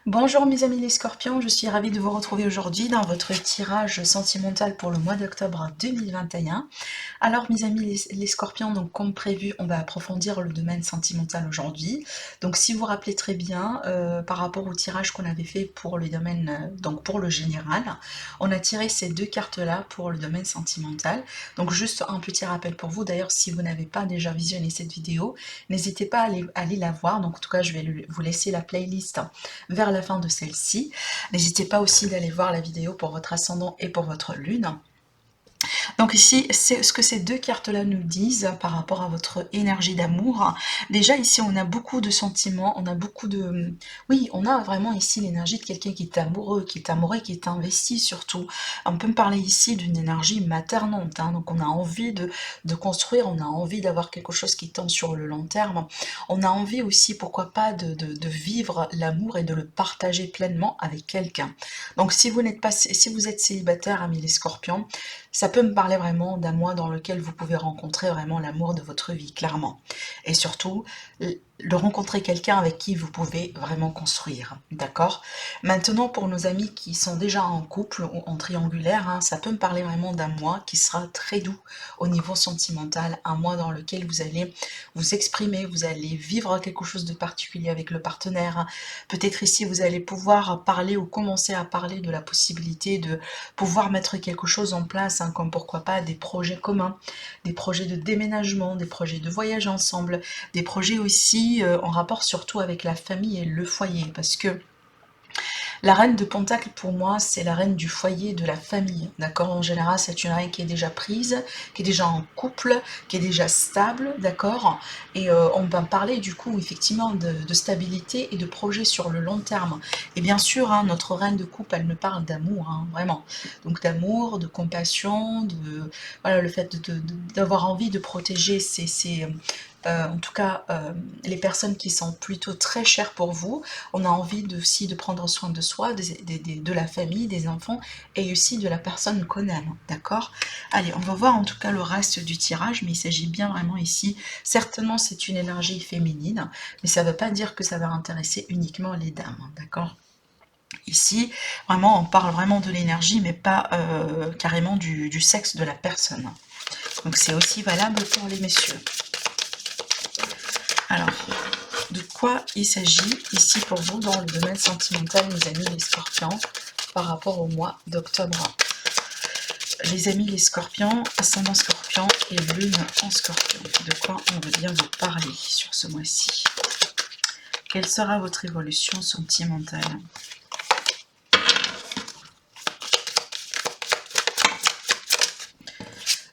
Bonjour mes amis les scorpions, je suis ravie de vous retrouver aujourd'hui dans votre tirage sentimental pour le mois d'octobre 2021. Alors mes amis les scorpions, donc comme prévu, on va approfondir le domaine sentimental aujourd'hui. Donc si vous vous rappelez très bien, par rapport au tirage qu'on avait fait pour le domaine, donc pour le général, on a tiré ces deux cartes-là pour le domaine sentimental. Donc juste un petit rappel pour vous, d'ailleurs si vous n'avez pas déjà visionné cette vidéo, n'hésitez pas à aller la voir. Donc en tout cas je vais vous laisser la playlist vers la fin de celle-ci. N'hésitez pas aussi d'aller voir la vidéo pour votre ascendant et pour votre lune. Donc ici, c'est ce que ces deux cartes-là nous disent par rapport à votre énergie d'amour. Déjà ici, on a beaucoup de sentiments, on a beaucoup de... Oui, on a vraiment ici l'énergie de quelqu'un qui est amoureux, qui est investi surtout. On peut me parler ici d'une énergie maternante, hein. Donc on a envie de construire, on a envie d'avoir quelque chose qui tend sur le long terme. On a envie aussi, pourquoi pas, de vivre l'amour et de le partager pleinement avec quelqu'un. Donc si vous n'êtes pas, si vous êtes célibataire, amis les scorpions, ça peut me parler vraiment d'un mois dans lequel vous pouvez rencontrer vraiment l'amour de votre vie, clairement. Et surtout, de rencontrer quelqu'un avec qui vous pouvez vraiment construire, d'accord? Maintenant, pour nos amis qui sont déjà en couple ou en triangulaire, hein, ça peut me parler vraiment d'un mois qui sera très doux au niveau sentimental, un mois dans lequel vous allez vous exprimer, vous allez vivre quelque chose de particulier avec le partenaire. Peut-être ici, vous allez pouvoir parler ou commencer à parler de la possibilité de pouvoir mettre quelque chose en place, hein, comme pourquoi pas des projets communs, des projets de déménagement, des projets de voyage ensemble, des projets aussi en rapport surtout avec la famille et le foyer, parce que la reine de Pentacle, pour moi, c'est la reine du foyer, de la famille. D'accord? En général, c'est une reine qui est déjà prise, qui est déjà en couple, qui est déjà stable. D'accord? Et on va parler du coup, effectivement, de stabilité et de projet sur le long terme. Et bien sûr, hein, notre reine de couple, elle me parle d'amour, hein, vraiment. Donc d'amour, de compassion, voilà, le fait d'avoir envie de protéger en tout cas, les personnes qui sont plutôt très chères pour vous. On a envie aussi de prendre soin de soi, de la famille, des enfants et aussi de la personne qu'on aime, d'accord? Allez, on va voir en tout cas le reste du tirage, mais il s'agit bien vraiment ici, certainement c'est une énergie féminine, mais ça ne veut pas dire que ça va intéresser uniquement les dames, d'accord? Ici, vraiment, on parle vraiment de l'énergie, mais pas carrément du sexe de la personne. Donc c'est aussi valable pour les messieurs. Alors, de quoi il s'agit ici pour vous dans le domaine sentimental, mes amis les scorpions, par rapport au mois d'octobre? Les amis les scorpions, ascendant scorpion et lune en scorpion. De quoi on veut bien vous parler sur ce mois-ci? Quelle sera votre évolution sentimentale?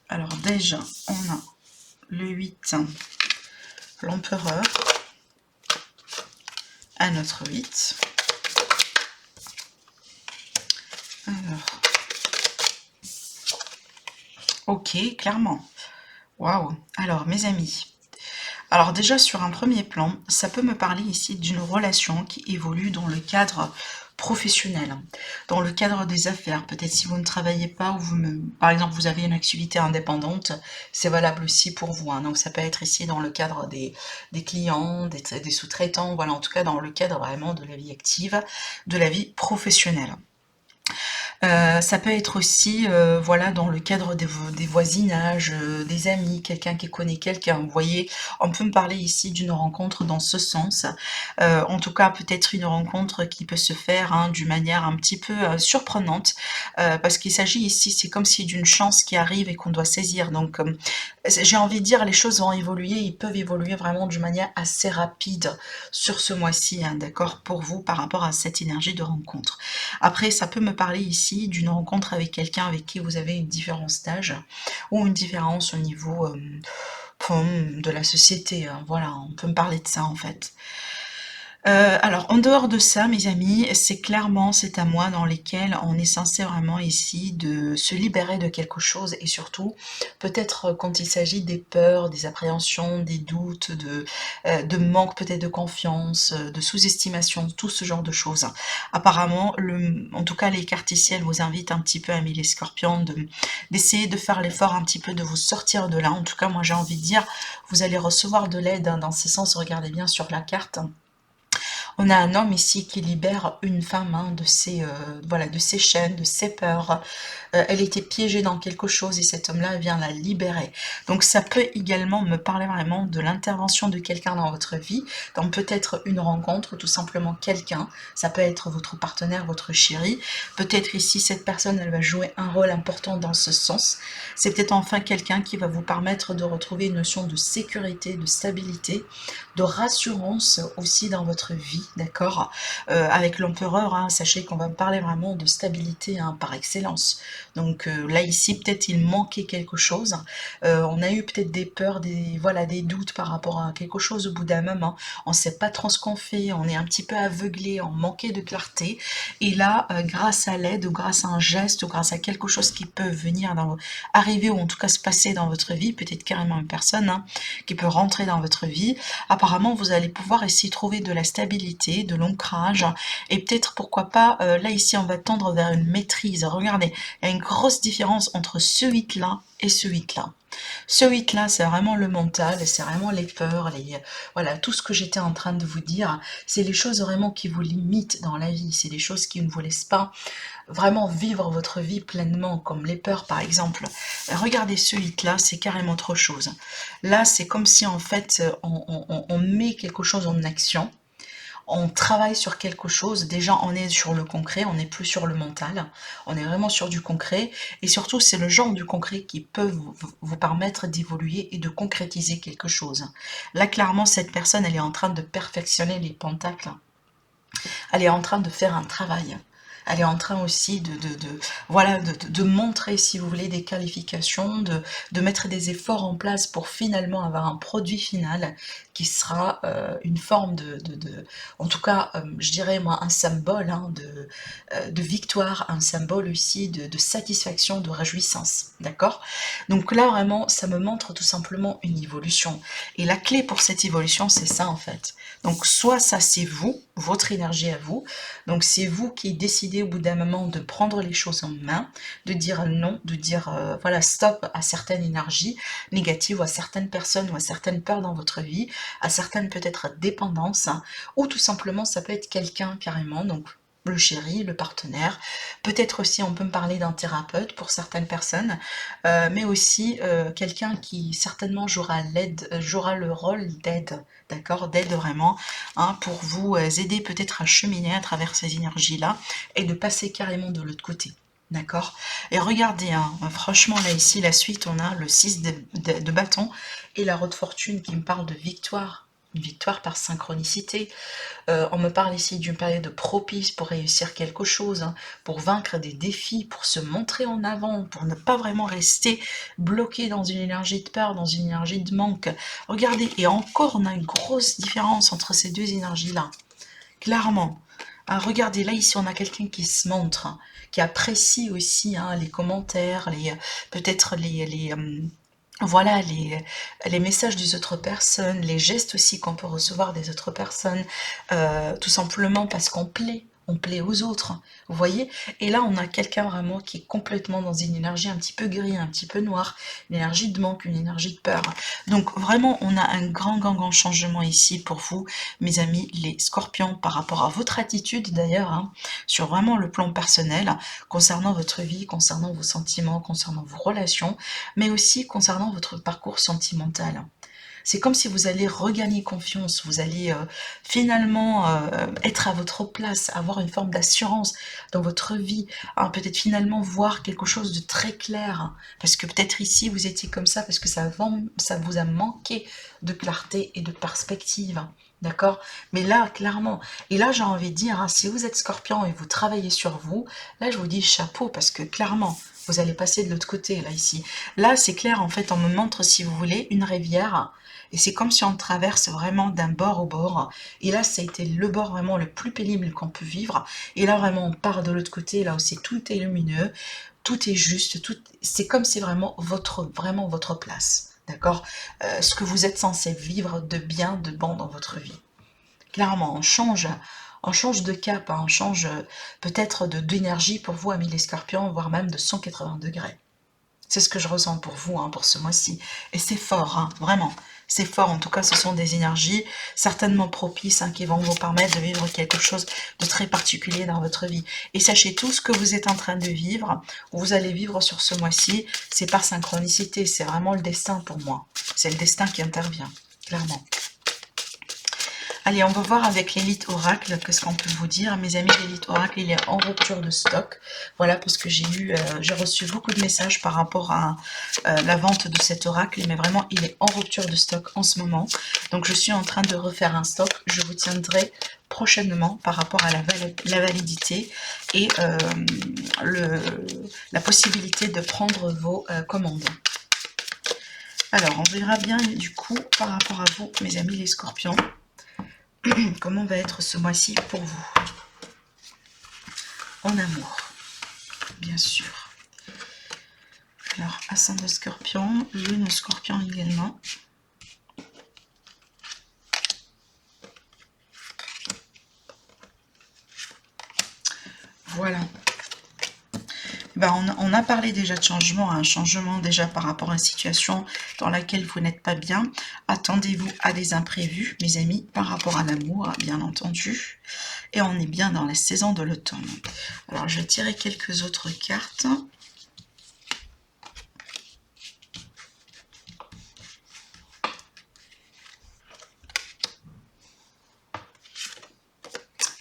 Alors déjà, on a le 8, l'empereur, à notre 8. Alors, ok, clairement. Waouh. Alors, mes amis, alors déjà sur un premier plan, ça peut me parler ici d'une relation qui évolue dans le cadre professionnel, dans le cadre des affaires. Peut-être si vous ne travaillez pas ou par exemple vous avez une activité indépendante, c'est valable aussi pour vous, hein. Donc ça peut être ici dans le cadre des clients, des sous-traitants, voilà, en tout cas dans le cadre vraiment de la vie active, de la vie professionnelle. Ça peut être aussi, voilà, dans le cadre des voisinages, des amis, quelqu'un qui connaît quelqu'un. Vous voyez, on peut me parler ici d'une rencontre dans ce sens. En tout cas, peut-être une rencontre qui peut se faire, hein, d'une manière un petit peu surprenante, parce qu'il s'agit ici, c'est comme si d'une chance qui arrive et qu'on doit saisir. Donc, j'ai envie de dire, les choses vont évoluer, ils peuvent évoluer vraiment d'une manière assez rapide sur ce mois-ci, hein, d'accord, pour vous par rapport à cette énergie de rencontre. Après, ça peut me parler ici d'une rencontre avec quelqu'un avec qui vous avez une différence d'âge ou une différence au niveau de la société, hein. Voilà, on peut me parler de ça en fait. Alors, en dehors de ça, mes amis, c'est à moi dans lesquels on est censé vraiment ici de se libérer de quelque chose et surtout, peut-être quand il s'agit des peurs, des appréhensions, des doutes, de manque peut-être de confiance, de sous-estimation, tout ce genre de choses. Apparemment, en tout cas, les cartes ici, elles vous invitent un petit peu, amis les scorpions, d'essayer de faire l'effort un petit peu de vous sortir de là. En tout cas, moi j'ai envie de dire, vous allez recevoir de l'aide, hein, dans ce sens, regardez bien sur la carte. On a un homme ici qui libère une femme hein, voilà, de ses chaînes, de ses peurs. Elle était piégée dans quelque chose et cet homme-là vient la libérer. Donc ça peut également me parler vraiment de l'intervention de quelqu'un dans votre vie, donc peut-être une rencontre, tout simplement quelqu'un. Ça peut être votre partenaire, votre chéri. Peut-être ici cette personne, elle va jouer un rôle important dans ce sens. C'est peut-être enfin quelqu'un qui va vous permettre de retrouver une notion de sécurité, de stabilité, de rassurance aussi dans votre vie, d'accord. Avec l'empereur, hein, sachez qu'on va parler vraiment de stabilité hein, par excellence. Donc là ici peut-être il manquait quelque chose. On a eu peut-être des peurs, voilà, des doutes par rapport à quelque chose au bout d'un moment. On ne sait pas trop ce qu'on fait, on est un petit peu aveuglé, on manquait de clarté. Et là, grâce à l'aide ou grâce à un geste ou grâce à quelque chose qui peut venir arriver ou en tout cas se passer dans votre vie, peut-être carrément une personne hein, qui peut rentrer dans votre vie, apparemment vous allez pouvoir essayer de trouver de la stabilité, de l'ancrage et peut-être pourquoi pas, là ici on va tendre vers une maîtrise. Regardez, il y a une grosse différence entre ce 8 là et ce 8 là. Ce 8 là, c'est vraiment le mental, c'est vraiment les peurs, voilà, tout ce que j'étais en train de vous dire, c'est les choses vraiment qui vous limitent dans la vie, c'est les choses qui ne vous laissent pas vraiment vivre votre vie pleinement, comme les peurs par exemple. Regardez ce 8 là, c'est carrément autre chose. Là, c'est comme si en fait, on met quelque chose en action, on travaille sur quelque chose, déjà on est sur le concret, on n'est plus sur le mental, on est vraiment sur du concret, et surtout c'est le genre du concret qui peut vous permettre d'évoluer et de concrétiser quelque chose. Là clairement cette personne elle est en train de perfectionner les pentacles, elle est en train de faire un travail. Elle est en train aussi voilà, de montrer, si vous voulez, des qualifications, de mettre des efforts en place pour finalement avoir un produit final qui sera une forme en tout cas, je dirais moi, un symbole hein, de victoire, un symbole aussi de satisfaction, de réjouissance, d'accord. Donc là, vraiment, ça me montre tout simplement une évolution. Et la clé pour cette évolution, c'est ça en fait. Donc soit ça c'est vous, votre énergie à vous, donc c'est vous qui décidez au bout d'un moment de prendre les choses en main, de dire non, de dire voilà stop à certaines énergies négatives ou à certaines personnes ou à certaines peurs dans votre vie, à certaines peut-être dépendances, hein, ou tout simplement ça peut être quelqu'un carrément, donc le chéri, le partenaire, peut-être aussi on peut me parler d'un thérapeute pour certaines personnes, mais aussi quelqu'un qui certainement jouera le rôle d'aide, d'accord, d'aide vraiment, hein, pour vous aider peut-être à cheminer à travers ces énergies-là et de passer carrément de l'autre côté. D'accord. Et regardez, hein, franchement, là, ici, la suite, on a le 6 de bâton et la roue de fortune qui me parle de victoire. Une victoire par synchronicité. On me parle ici d'une période propice pour réussir quelque chose, hein, pour vaincre des défis, pour se montrer en avant, pour ne pas vraiment rester bloqué dans une énergie de peur, dans une énergie de manque. Regardez, et encore, on a une grosse différence entre ces deux énergies-là. Clairement. Ah, regardez, là, ici, on a quelqu'un qui se montre, hein, qui apprécie aussi hein, les commentaires, peut-être voilà, les messages des autres personnes, les gestes aussi qu'on peut recevoir des autres personnes, tout simplement parce on plaît aux autres, vous voyez. Et là, on a quelqu'un vraiment qui est complètement dans une énergie un petit peu gris, un petit peu noire, une énergie de manque, une énergie de peur. Donc vraiment, on a un grand changement ici pour vous, mes amis, les scorpions, par rapport à votre attitude d'ailleurs, hein, sur vraiment le plan personnel, concernant votre vie, concernant vos sentiments, concernant vos relations, mais aussi concernant votre parcours sentimental. C'est comme si vous allez regagner confiance, vous allez finalement être à votre place, avoir une forme d'assurance dans votre vie, hein, peut-être finalement voir quelque chose de très clair, hein, parce que peut-être ici vous étiez comme ça parce que ça vous a manqué de clarté et de perspective. Hein, d'accord. Mais là, clairement, et là j'ai envie de dire, hein, si vous êtes scorpion et vous travaillez sur vous, là je vous dis chapeau parce que clairement, vous allez passer de l'autre côté, là, ici. Là, c'est clair, en fait, on me montre, si vous voulez, une rivière, et c'est comme si on traverse vraiment d'un bord au bord, et là, ça a été le bord vraiment le plus pénible qu'on peut vivre, et là, vraiment, on part de l'autre côté, là aussi, tout est lumineux, tout est juste, c'est comme si vraiment votre place, d'accord. Ce que vous êtes censé vivre de bien, de bon dans votre vie. Clairement, on change de cap, hein, on change peut-être d'énergie pour vous, amis les scorpions, voire même de 180 degrés. C'est ce que je ressens pour vous, hein, pour ce mois-ci. Et c'est fort, hein, vraiment. c'est fort, en tout cas ce sont des énergies certainement propices qui vont vous permettre de vivre quelque chose de très particulier dans votre vie. Et sachez tout ce que vous êtes en train de vivre, vous allez vivre sur ce mois-ci, c'est par synchronicité, c'est vraiment le destin pour moi. C'est le destin qui intervient, clairement. Allez, on va voir avec l'élite oracle, qu'est-ce qu'on peut vous dire. Mes amis, l'élite oracle, il est en rupture de stock. Voilà, parce que j'ai reçu beaucoup de messages par rapport à la vente de cet oracle, mais vraiment, il est en rupture de stock en ce moment. Donc, je suis en train de refaire un stock. Je vous tiendrai prochainement par rapport à la validité et la possibilité de prendre vos commandes. Alors, on verra bien du coup par rapport à vous, mes amis les scorpions. Comment va être ce mois-ci pour vous? En amour, bien sûr. Alors, ascendant scorpion, lune scorpion également. Voilà. Ben, on a parlé déjà de changement, un changement déjà par rapport à une situation dans laquelle vous n'êtes pas bien. Attendez-vous à des imprévus, mes amis, par rapport à l'amour, bien entendu. Et on est bien dans la saison de l'automne. Alors, je vais tirer quelques autres cartes.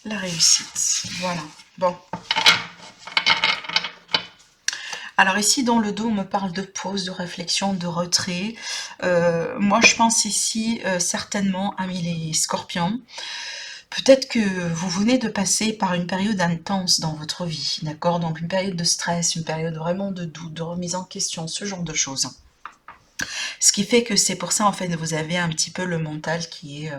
La réussite, voilà. Bon. Alors ici, dans le dos, on me parle de pause, de réflexion, de retrait. Moi, je pense ici, certainement, amis les scorpions, peut-être que vous venez de passer par une période intense dans votre vie, d'accord? Donc une période de stress, une période vraiment de doute, de remise en question, ce genre de choses. Ce qui fait que c'est pour ça, en fait, vous avez un petit peu le mental qui est...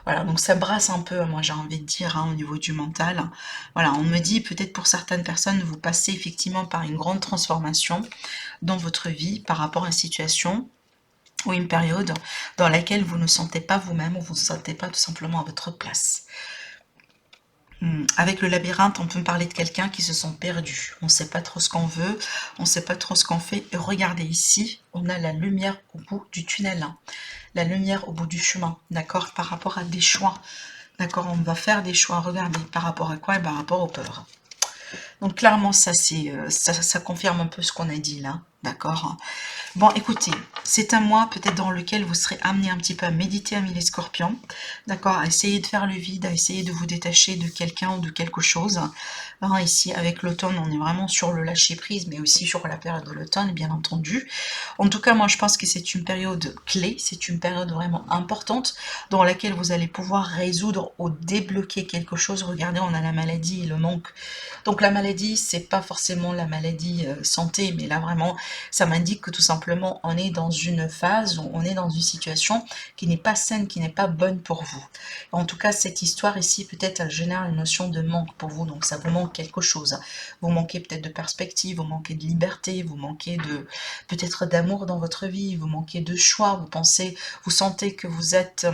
voilà, donc ça brasse un peu, moi j'ai envie de dire, au niveau du mental. Voilà, on me dit, peut-être pour certaines personnes, vous passez effectivement par une grande transformation dans votre vie par rapport à une situation ou une période dans laquelle vous ne sentez pas vous-même ou vous ne sentez pas tout simplement à votre place. Avec le labyrinthe, on peut me parler de quelqu'un qui se sent perdu. On ne sait pas trop ce qu'on veut, on ne sait pas trop ce qu'on fait. Et regardez ici, on a la lumière au bout du tunnel, la lumière au bout du chemin, d'accord, par rapport à des choix. D'accord, on va faire des choix, regardez, par rapport à quoi? Par rapport aux peurs. Donc clairement, ça confirme un peu ce qu'on a dit là, d'accord. Bon, écoutez, c'est un mois peut-être dans lequel vous serez amené un petit peu à méditer, amis les scorpions, d'accord, à essayer de faire le vide, à essayer de vous détacher de quelqu'un ou de quelque chose. Ici, avec l'automne, on est vraiment sur le lâcher-prise, mais aussi sur la période de l'automne, bien entendu. En tout cas, moi, je pense que c'est une période clé, c'est une période vraiment importante dans laquelle vous allez pouvoir résoudre ou débloquer quelque chose. Regardez, on a la maladie et le manque. Donc la maladie, c'est pas forcément la maladie santé, mais là vraiment, ça m'indique que tout simplement, on est dans une phase, on est dans une situation qui n'est pas saine, qui n'est pas bonne pour vous. En tout cas, cette histoire ici, peut-être, elle génère une notion de manque pour vous, donc ça vous manque quelque chose. Vous manquez peut-être de perspective, vous manquez de liberté, vous manquez de peut-être d'amour dans votre vie, vous manquez de choix, vous sentez que vous êtes...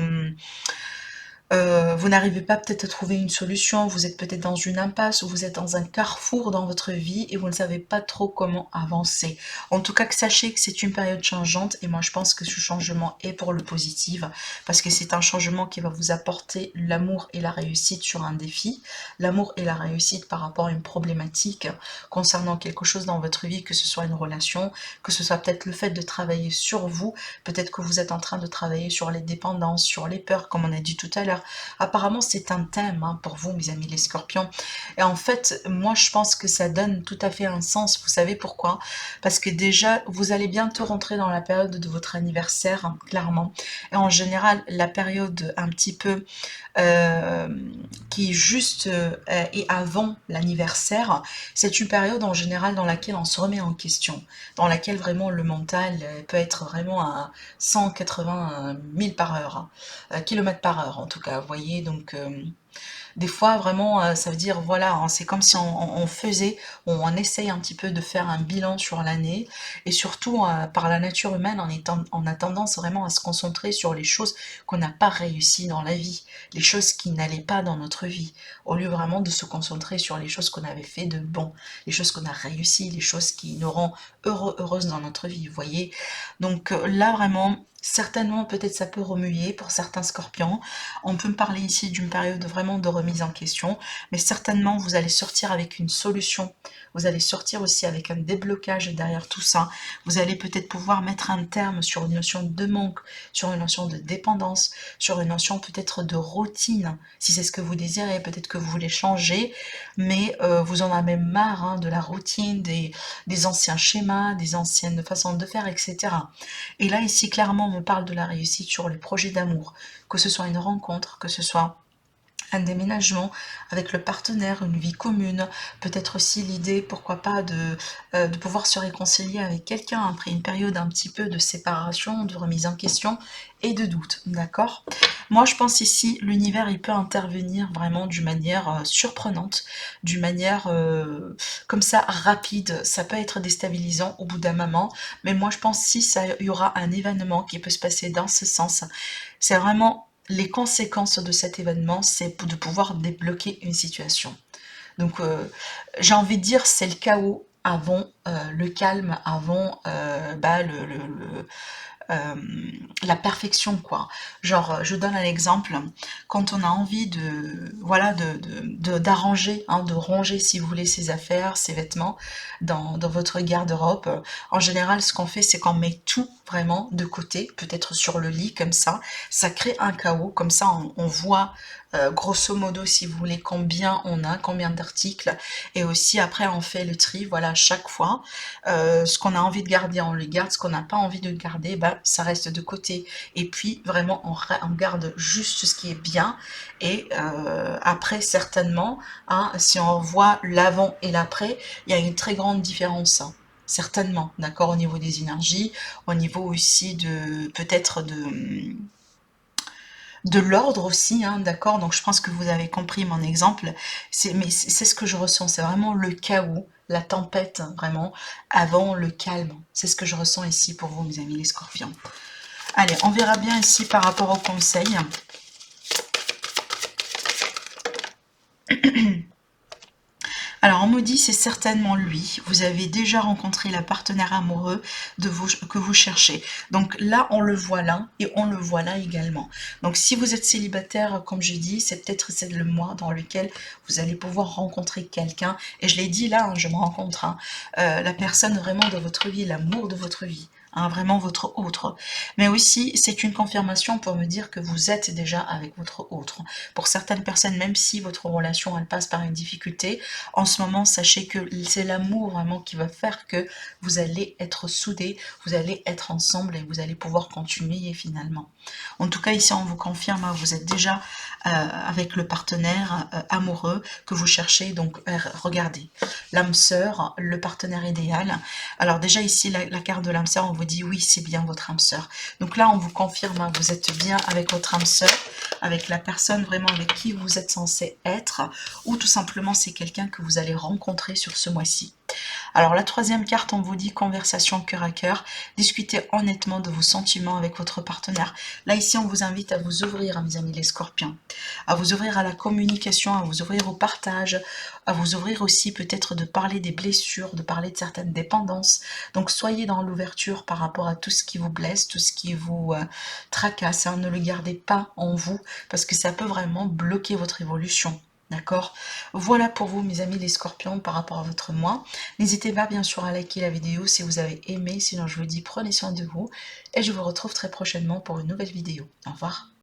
vous n'arrivez pas peut-être à trouver une solution, vous êtes peut-être dans une impasse ou vous êtes dans un carrefour dans votre vie et vous ne savez pas trop comment avancer. En tout cas, sachez que c'est une période changeante et moi je pense que ce changement est pour le positif parce que c'est un changement qui va vous apporter l'amour et la réussite sur un défi, l'amour et la réussite par rapport à une problématique concernant quelque chose dans votre vie, que ce soit une relation, que ce soit peut-être le fait de travailler sur vous, peut-être que vous êtes en train de travailler sur les dépendances, sur les peurs, comme on a dit tout à l'heure. Apparemment, c'est un thème pour vous, mes amis les scorpions. Et en fait, moi, je pense que ça donne tout à fait un sens. Vous savez pourquoi? Parce que déjà, vous allez bientôt rentrer dans la période de votre anniversaire, clairement. Et en général, la période un petit peu qui juste est avant l'anniversaire, c'est une période en général dans laquelle on se remet en question, dans laquelle vraiment le mental peut être vraiment à 180 000 par heure, kilomètres par heure en tout cas, vous voyez, donc des fois vraiment ça veut dire voilà, c'est comme si on essaye un petit peu de faire un bilan sur l'année et surtout par la nature humaine on a tendance vraiment à se concentrer sur les choses qu'on n'a pas réussi dans la vie, les choses qui n'allaient pas dans notre vie, au lieu vraiment de se concentrer sur les choses qu'on avait fait de bon, les choses qu'on a réussi, les choses qui nous rendent heureuses dans notre vie, vous voyez. Donc là vraiment Certainement, peut-être ça peut remuer pour certains scorpions. On peut me parler ici d'une période vraiment de remise en question, mais certainement vous allez sortir avec une solution. Vous allez sortir aussi avec un déblocage derrière tout ça. Vous allez peut-être pouvoir mettre un terme sur une notion de manque, sur une notion de dépendance, sur une notion peut-être de routine. Si c'est ce que vous désirez, peut-être que vous voulez changer, mais vous en avez marre hein, de la routine, des anciens schémas, des anciennes façons de faire, etc. Et là, ici, clairement, on me parle de la réussite sur les projets d'amour, que ce soit une rencontre, que ce soit un déménagement avec le partenaire, une vie commune, peut-être aussi l'idée, pourquoi pas, de pouvoir se réconcilier avec quelqu'un après une période un petit peu de séparation, de remise en question et de doute, d'accord? Moi, je pense ici, l'univers, il peut intervenir vraiment d'une manière surprenante, d'une manière comme ça, rapide, ça peut être déstabilisant au bout d'un moment, mais moi, je pense si ça, il y aura un événement qui peut se passer dans ce sens, c'est vraiment les conséquences de cet événement, c'est de pouvoir débloquer une situation. Donc, j'ai envie de dire, c'est le chaos avant le calme, avant euh, la perfection, quoi. Genre, je donne un exemple. Quand on a envie de, voilà, d'arranger, hein, de ranger, si vous voulez, ses affaires, ses vêtements dans votre garde-robe, en général, ce qu'on fait, c'est qu'on met tout vraiment de côté, peut-être sur le lit, comme ça crée un chaos, comme ça, on voit grosso modo, si vous voulez, combien on a, combien d'articles, et aussi après on fait le tri, voilà, chaque fois. Ce qu'on a envie de garder, on le garde, ce qu'on n'a pas envie de garder, ben, ça reste de côté. Et puis vraiment, on garde juste ce qui est bien, et après, certainement, hein, si on voit l'avant et l'après, il y a une très grande différence. Hein. Certainement, d'accord, au niveau des énergies, au niveau aussi de peut-être de l'ordre aussi, hein, d'accord? Donc je pense que vous avez compris mon exemple. Mais c'est ce que je ressens, c'est vraiment le chaos, la tempête, hein, vraiment, avant le calme. C'est ce que je ressens ici pour vous, mes amis les scorpions. Allez, on verra bien ici par rapport au conseil. Alors, on me dit c'est certainement lui. Vous avez déjà rencontré la partenaire amoureux que vous cherchez. Donc là, on le voit là et on le voit là également. Donc si vous êtes célibataire, comme je dis, c'est le mois dans lequel vous allez pouvoir rencontrer quelqu'un. Et je l'ai dit là, hein, je me rencontre, hein, la personne vraiment de votre vie, l'amour de votre vie. Hein, vraiment votre autre. Mais aussi, c'est une confirmation pour me dire que vous êtes déjà avec votre autre. Pour certaines personnes, même si votre relation, elle passe par une difficulté, en ce moment, sachez que c'est l'amour vraiment qui va faire que vous allez être soudés, vous allez être ensemble et vous allez pouvoir continuer finalement. En tout cas, ici, on vous confirme, hein, vous êtes déjà avec le partenaire amoureux que vous cherchez. Donc, regardez, l'âme sœur, le partenaire idéal. Alors déjà ici, la carte de l'âme sœur, on vous dit oui, c'est bien votre âme sœur. Donc là, on vous confirme, hein, vous êtes bien avec votre âme sœur, avec la personne vraiment avec qui vous êtes censé être, ou tout simplement c'est quelqu'un que vous allez rencontrer sur ce mois-ci. Alors la troisième carte, on vous dit conversation cœur à cœur, discutez honnêtement de vos sentiments avec votre partenaire. Là ici, on vous invite à vous ouvrir, hein, mes amis les scorpions, à vous ouvrir à la communication, à vous ouvrir au partage, à vous ouvrir aussi peut-être de parler des blessures, de parler de certaines dépendances. Donc soyez dans l'ouverture par rapport à tout ce qui vous blesse, tout ce qui vous tracasse, hein. Ne le gardez pas en vous parce que ça peut vraiment bloquer votre évolution. D'accord? Voilà pour vous, mes amis les scorpions, par rapport à votre mois. N'hésitez pas, bien sûr, à liker la vidéo si vous avez aimé. Sinon, je vous dis prenez soin de vous. Et je vous retrouve très prochainement pour une nouvelle vidéo. Au revoir.